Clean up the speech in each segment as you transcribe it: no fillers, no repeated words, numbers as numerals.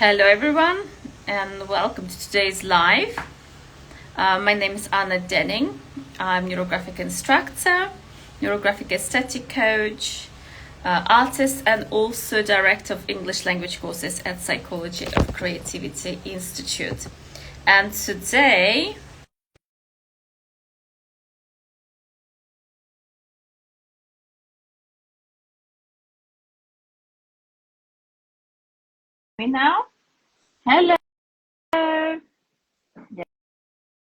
Hello, everyone, and welcome to today's live. My name is Anna Denning. I'm NeuroGraphica Instructor, NeuroGraphic Aesthetic Coach, artist, and also Director of English Language Courses at Psychology of Creativity Institute. And today, me now? Hello.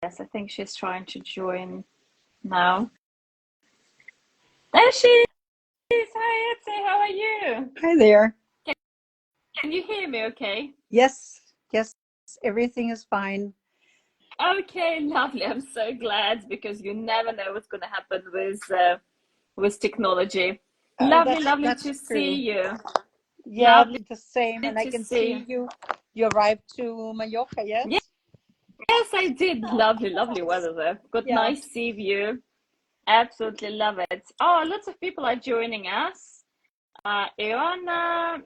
Yes, I think she's trying to join now. There she is. Hi, Etsy. How are you? Hi there. Can you hear me okay? Yes, everything is fine. Okay, lovely. I'm so glad because you never know what's going to happen with technology. Lovely, lovely That's to see true. you. Yeah, Lovely the same. And I to can see you. see you. You arrived to Mallorca, yes? Yes, I did. Lovely, lovely weather there. Got Yeah. nice sea view. Absolutely love it. Oh, lots of people are joining us. Ioana,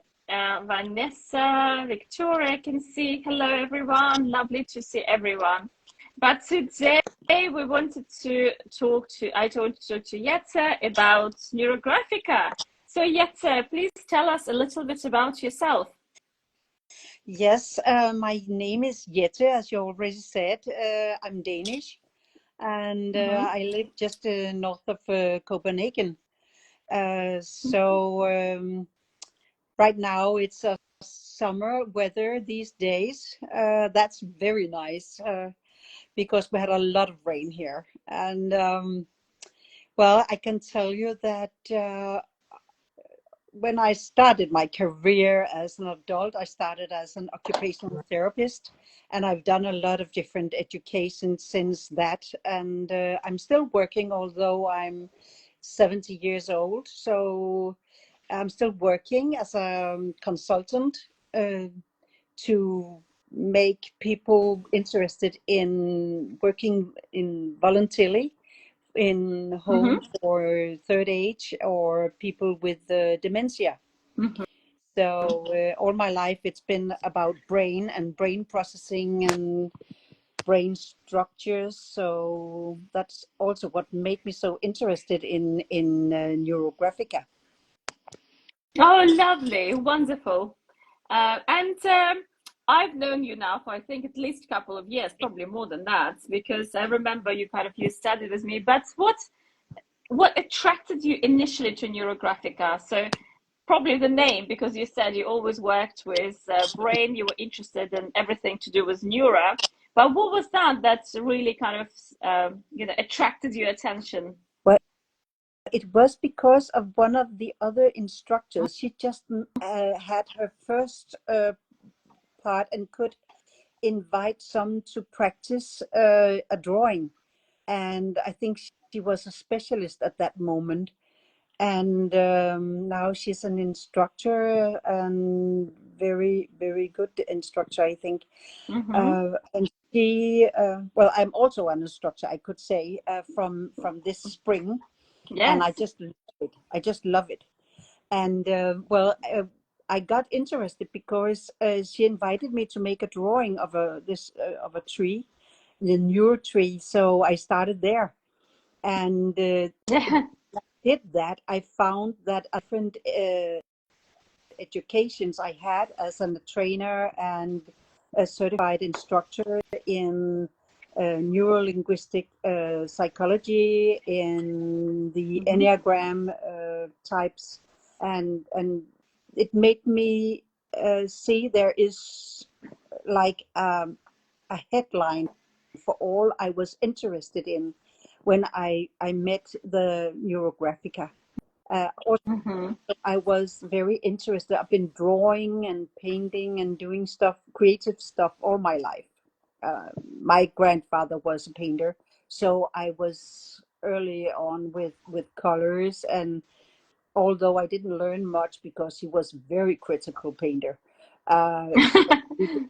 Vanessa, Victoria, I can see. Hello, everyone. Lovely to see everyone. But today we wanted to I talked to Jette about NeuroGraphica. So Jette, please tell us a little bit about yourself. Yes, my name is Jette, as you already said. I'm Danish, and Mm-hmm. I live just north of Copenhagen. So right now it's a summer weather these days. That's very nice. Because we had a lot of rain here. And well, I can tell you that when I started my career as an adult, I started as an occupational therapist, and I've done a lot of different education since that. And I'm still working, although I'm 70 years old. So I'm still working as a consultant to make people interested in working in voluntarily in home Mm-hmm. for third age or people with dementia. Mm-hmm. So all my life it's been about brain and brain processing and brain structures. So that's also what made me so interested in NeuroGraphica. Oh, lovely, wonderful. And I've known you now for I think at least a couple of years, probably more than that, because I remember you studied with me. But what attracted you initially to NeuroGraphica? So probably the name, because you said you always worked with brain, you were interested in everything to do with neuro. But what was that really kind of attracted your attention? Well, it was because of one of the other instructors. She just had her first part and could invite some to practice a drawing. And I think she was a specialist at that moment. And now she's an instructor and very, very good instructor, I think. Mm-hmm. And she, well, I'm also an instructor, I could say, from this spring, and Yes. I just love it. I just love it. And I got interested because she invited me to make a drawing of a tree, the neuro tree. So I started there, and did that. I found that different educations I had as a trainer and a certified instructor in neurolinguistic psychology, in the Mm-hmm. Enneagram types, and it made me see there is like a headline for all I was interested in when I met the NeuroGraphica. Also, Mm-hmm. I was very interested. I've been drawing and painting and doing stuff, creative stuff, all my life. My grandfather was a painter, so I was early on with colors. And although I didn't learn much because he was very critical painter, so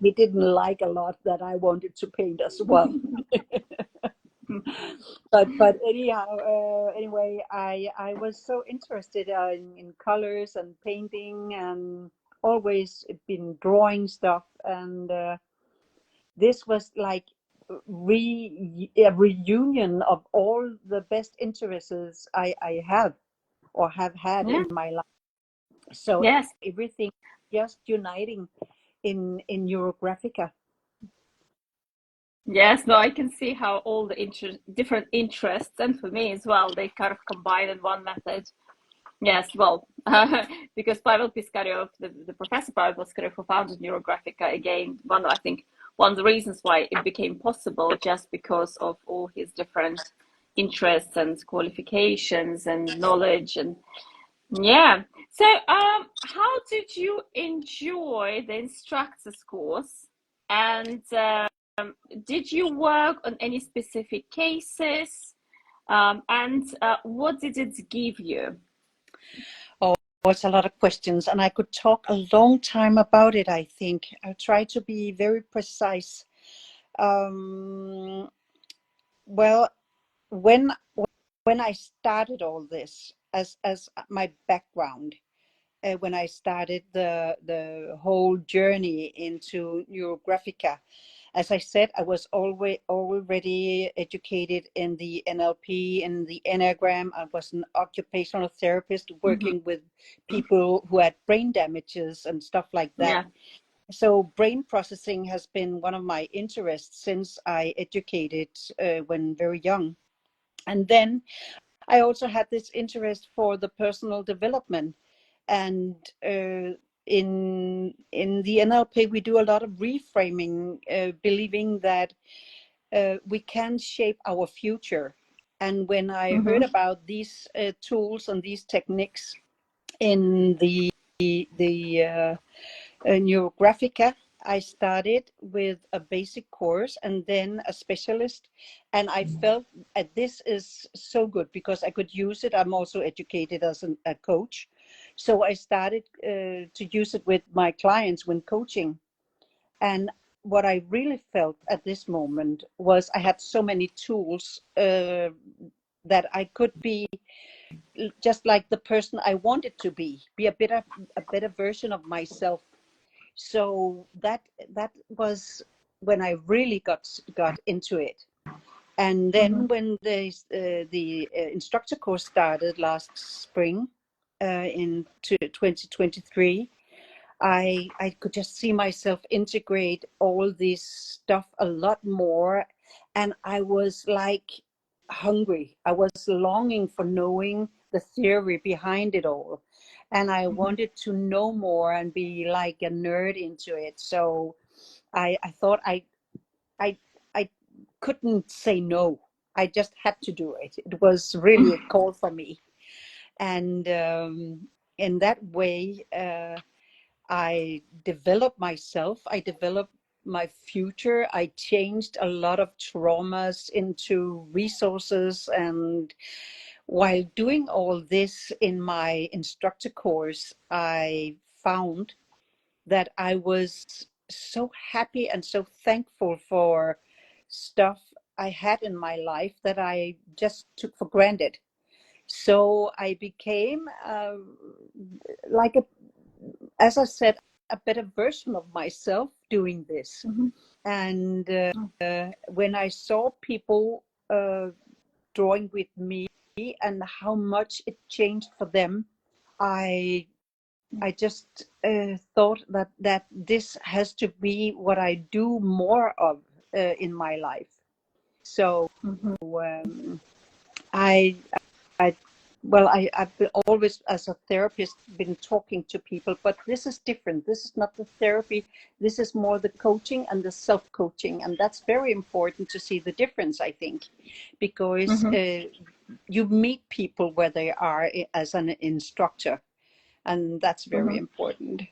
he didn't like a lot that I wanted to paint as well. But anyhow, anyway, I was so interested in colors and painting and always been drawing stuff, and this was like a reunion of all the best interests I have or have had Yeah. in my life. So Yes. everything just uniting in NeuroGraphica. Yes, no, I can see how all the different interests, and for me as well, they kind of combine in one method. Yes, well, because Pavel Piskaryov, the professor Pavel Piskaryov, who founded NeuroGraphica, again, I think one of the reasons why it became possible, just because of all his different interests and qualifications and knowledge, and yeah. So, how did you enjoy the instructor's course? And did you work on any specific cases? And what did it give you? Oh, it's a lot of questions, and I could talk a long time about it, I think. I'll try to be very precise. Well, when I started all this as my background, when I started the whole journey into NeuroGraphica, as I said, I was already educated in the NLP and the Enneagram. I was an occupational therapist working with people who had brain damages and stuff like that. Yeah. So brain processing has been one of my interests since I educated when very young. And then I also had this interest for the personal development. And in the NLP, we do a lot of reframing, believing that we can shape our future. And when I heard about these tools and these techniques in the NeuroGraphica, I started with a basic course and then a specialist. And I felt that this is so good because I could use it. I'm also educated as a coach. So I started to use it with my clients when coaching. And what I really felt at this moment was I had so many tools that I could be just like the person I wanted to be a better version of myself. So that was when I really got into it. And then when the instructor course started last spring in 2023, I could just see myself integrate all this stuff a lot more, and I was like hungry. I was longing for knowing the theory behind it all, and I wanted to know more and be like a nerd into it. So I thought I I couldn't say no. I just had to do it. It was really a call for me, and in that way. I developed myself. I developed my future. I changed a lot of traumas into resources. And while doing all this in my instructor course, I found that I was so happy and so thankful for stuff I had in my life that I just took for granted. So I became like as I said, a better version of myself doing this. And when I saw people drawing with me and how much it changed for them, I just thought that this has to be what I do more of in my life. So I I I've been always, as a therapist, been talking to people, but this is different. This is not the therapy. This is more the coaching and the self-coaching. And that's very important to see the difference, I think, because you meet people where they are as an instructor, and that's very important.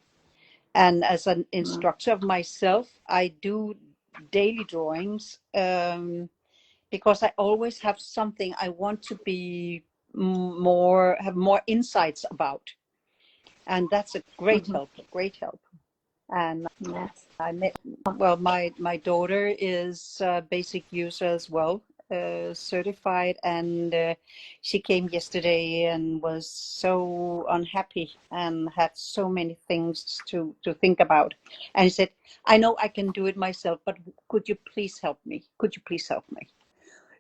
And as an instructor of myself, I do daily drawings. Because I always have something I want to be have more insights about, and that's a great help. And Yes. I met, well, my daughter is a basic user as well, certified, and she came yesterday and was so unhappy and had so many things to think about. And she said, I know I can do it myself, but could you please help me? Could you please help me?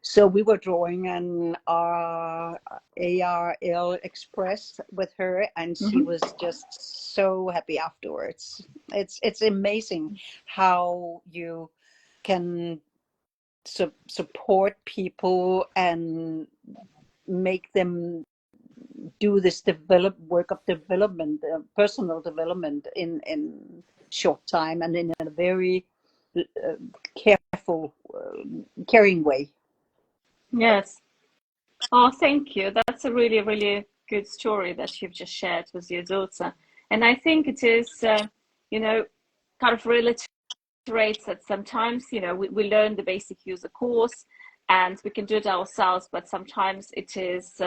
So we were drawing an ARL Express with her, and she Mm-hmm. was just so happy afterwards. It's amazing how you can support people and make them do this work of development, personal development in short time and in a very careful, caring way. Yes. Oh, thank you. That's a really, really good story that you've just shared with your daughter. And I think it is, you know, kind of reiterates that sometimes, we learn the basic user course and we can do it ourselves, but sometimes it is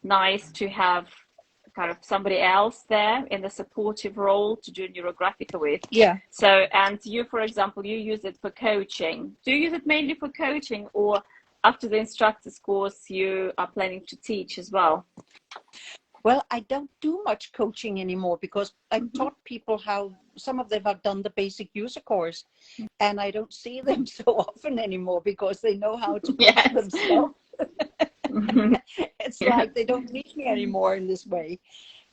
nice to have kind of somebody else there in a supportive role to do NeuroGraphica with. Yeah. So, and you, for example, you use it for coaching. Do you use it mainly for coaching, or after the instructor's course, you are planning to teach as well? Well, I don't do much coaching anymore because I taught people how some of them have done the basic user course, and I don't see them so often anymore because they know how to coach Yes. themselves. It's Yeah. like they don't need me anymore in this way,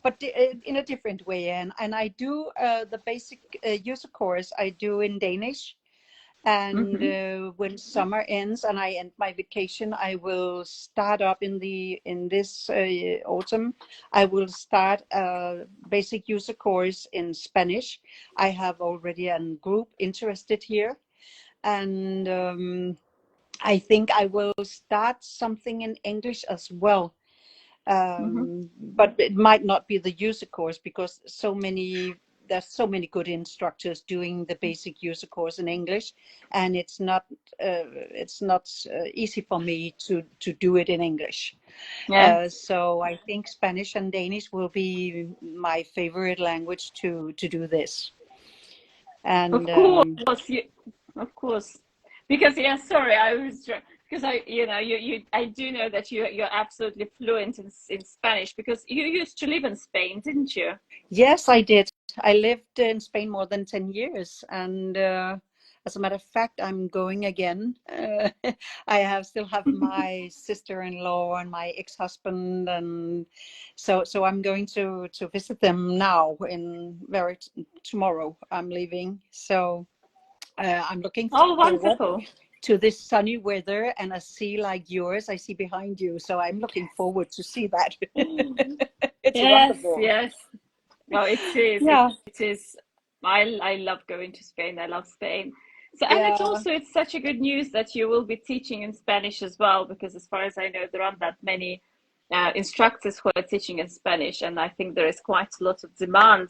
but in a different way. And I do the basic user course I do in Danish. And when summer ends and I end my vacation, I will start up in this autumn. I will start a basic user course in Spanish. I have already a group interested here, and I think I will start something in English as well. But it might not be the user course because there's so many good instructors doing the basic user course in English, and it's not easy for me to do it in English. Yeah. So I think Spanish and Danish will be my favorite language to do this. Of And course, of course. Because yeah, sorry, I was because I do know that you're absolutely fluent in Spanish because you used to live in Spain, didn't you? yes, I did. I lived in Spain more than 10 years, and as a matter of fact, I'm going again. Still have my sister-in-law and my ex-husband, and so I'm going to visit them now. Tomorrow, I'm leaving, so I'm looking Oh, forward wonderful. to this sunny weather and a sea like yours I see behind you. So I'm looking forward to see that. It's Yes, wonderful. yes. Well, it is. Yeah. It is. I love going to Spain. I love Spain. So, and Yeah. it's such a good news that you will be teaching in Spanish as well, because as far as I know, there aren't that many instructors who are teaching in Spanish, and I think there is quite a lot of demand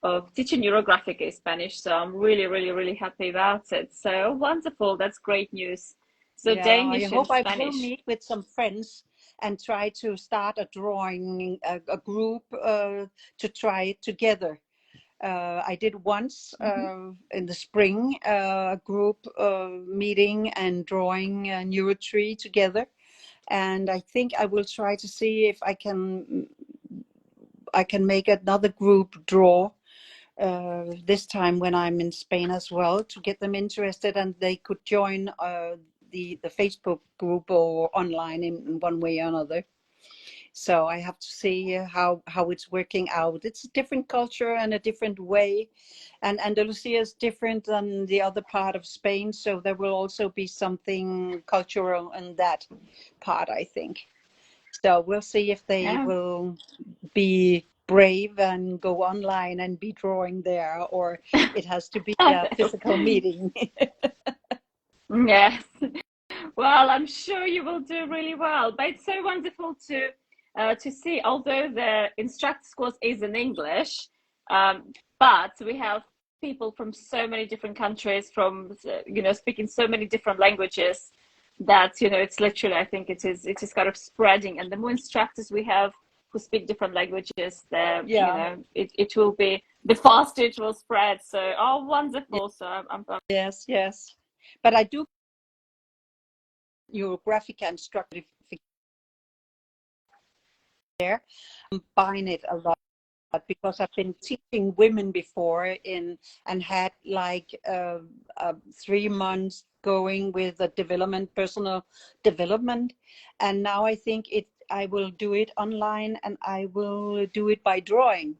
of teaching NeuroGraphica in Spanish. So I'm really, really, really happy about it. So wonderful. That's great news. So Yeah, I Danish and hope I will Spanish. meet with some friends and try to start a group to try it together. I did once in the spring a group meeting and drawing a neuro tree together, and I think I will try to see if I can make another group draw this time when I'm in Spain as well, to get them interested, and they could join the Facebook group or online in one way or another. So I have to see how it's working out. It's a different culture and a different way, and Andalusia is different than the other part of Spain. So there will also be something cultural in that part, I think. So we'll see if they Yeah. will be brave and go online and be drawing there, or it has to be a physical meeting. Yes. Well, I'm sure you will do really well. But it's so wonderful to see, although the instructor's course is in English, but we have people from so many different countries, from speaking so many different languages, that it's literally, I think it is kind of spreading. And the more instructors we have who speak different languages, the Yeah. it will be, the faster it will spread. So, oh, wonderful. So I'm Yes, yes. But I do NeuroGraphica Instructor there, combine it a lot, because I've been teaching women before and had like 3 months going with a personal development, and now I think I will do it online, and I will do it by drawing.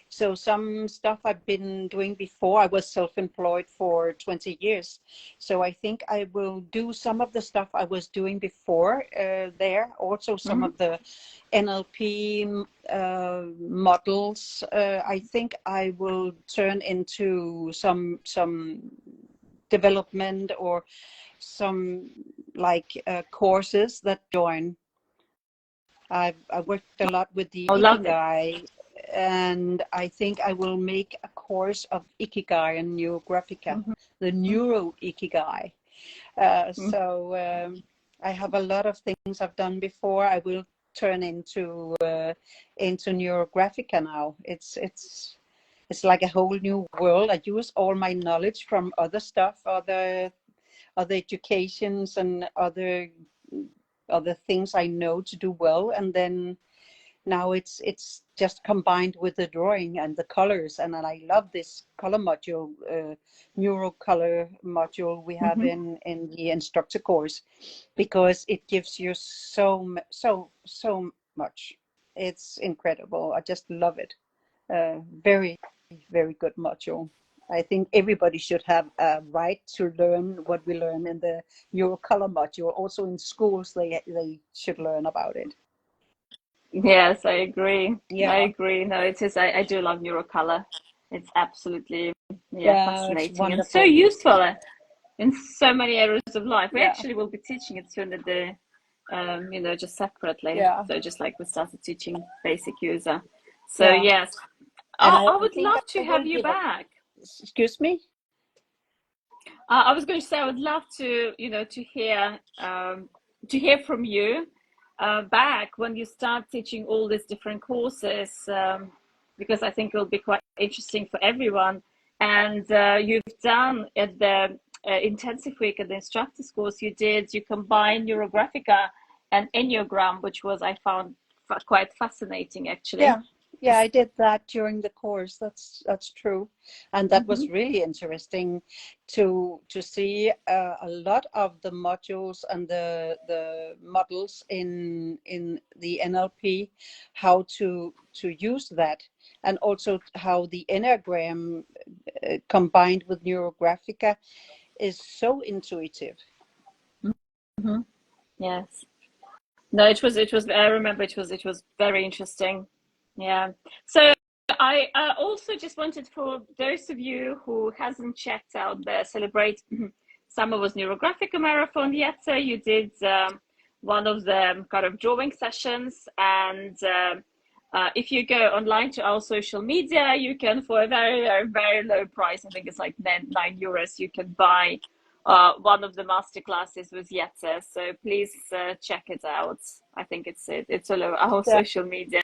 So some stuff I've been doing before, I was self-employed for 20 years. So I think I will do some of the stuff I was doing before there. Also some of the NLP models. I think I will turn into some development or some like courses that join. I worked a lot with the Ikigai, and I think I will make a course of Ikigai and NeuroGraphica, the Neuro Ikigai. So I have a lot of things I've done before. I will turn into NeuroGraphica now. It's like a whole new world. I use all my knowledge from other stuff, other educations and other things I know to do well, and then now it's just combined with the drawing and the colors. And I love this color module, neuro color module we have in the instructor course, because it gives you so much. It's incredible. I just love it. Very, very good module. I think everybody should have a right to learn what we learn in the neuro color module. Also in schools, they should learn about it. Yes, I agree. Yeah. I agree. No, it is. I do love neurocolor. It's absolutely fascinating and so useful in so many areas of life. We actually will be teaching it soon at the, just separately. So just like we started teaching basic user. So yes, I would love to have you back. Excuse me? I was going to say I would love to, to hear from you back when you start teaching all these different courses, because I think it will be quite interesting for everyone. And you've done at the intensive week at the instructor's course, you combined NeuroGraphica and Enneagram, which was, I found quite fascinating actually. Yeah, I did that during the course. That's true, and that was really interesting to see a lot of the modules and the models in the NLP, how to use that, and also how the Enneagram combined with NeuroGraphica is so intuitive. Yes. No, it was. I remember it was very interesting. Yeah. So I also just wanted, for those of you who hasn't checked out the Celebrate Summer Was NeuroGraphica Marathon yet, so you did one of the kind of drawing sessions, and if you go online to our social media, you can, for a very, very, very low price, I think it's like €9, you can buy one of the master classes with Jette. So please check it out. I think it's all over our social media.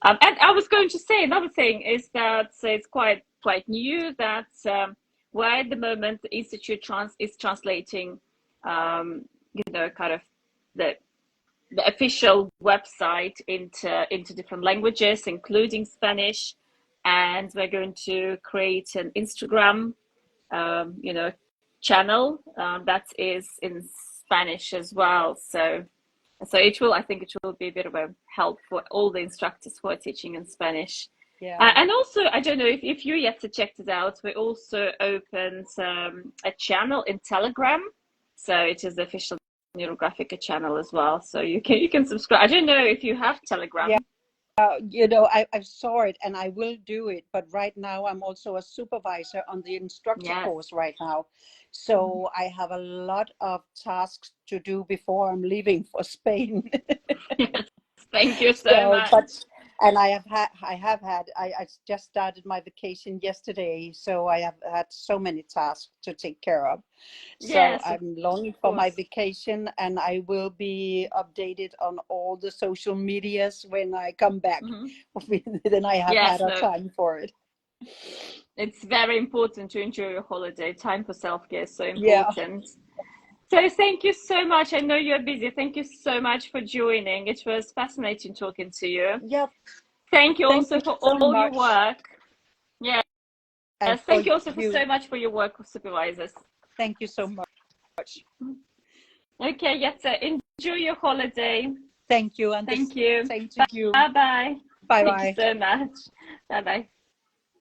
And I was going to say another thing is that it's quite new that where at the moment the Institute is translating, kind of the official website into different languages, including Spanish, and we're going to create an Instagram, channel that is in Spanish as well. So I think it will be a bit of a help for all the instructors who are teaching in Spanish. And also, I don't know if you yet to check it out, we also opened a channel in Telegram. So it is the official NeuroGraphica channel as well. So you can subscribe. I don't know if you have Telegram. I saw it and I will do it, but right now I'm also a supervisor on the instructor course right now. So I have a lot of tasks to do before I'm leaving for Spain. Yes, thank you so much. And I just started my vacation yesterday, so I have had so many tasks to take care of. So I'm longing for my vacation, and I will be updated on all the social medias when I come back. Then I have had a time for it. It's very important to enjoy your holiday. Time for self-care is so important. So thank you so much. I know you're busy. Thank you so much for joining. It was fascinating talking to you. Yeah, Thank you thank also you for so all your much. work. Yes, And for thank you also for you, so much for your work with supervisors. thank you so much. Okay, Jette, enjoy your holiday. Thank you, and the Thank you. same to you. Bye bye. Bye Thank you bye. so much. Bye bye.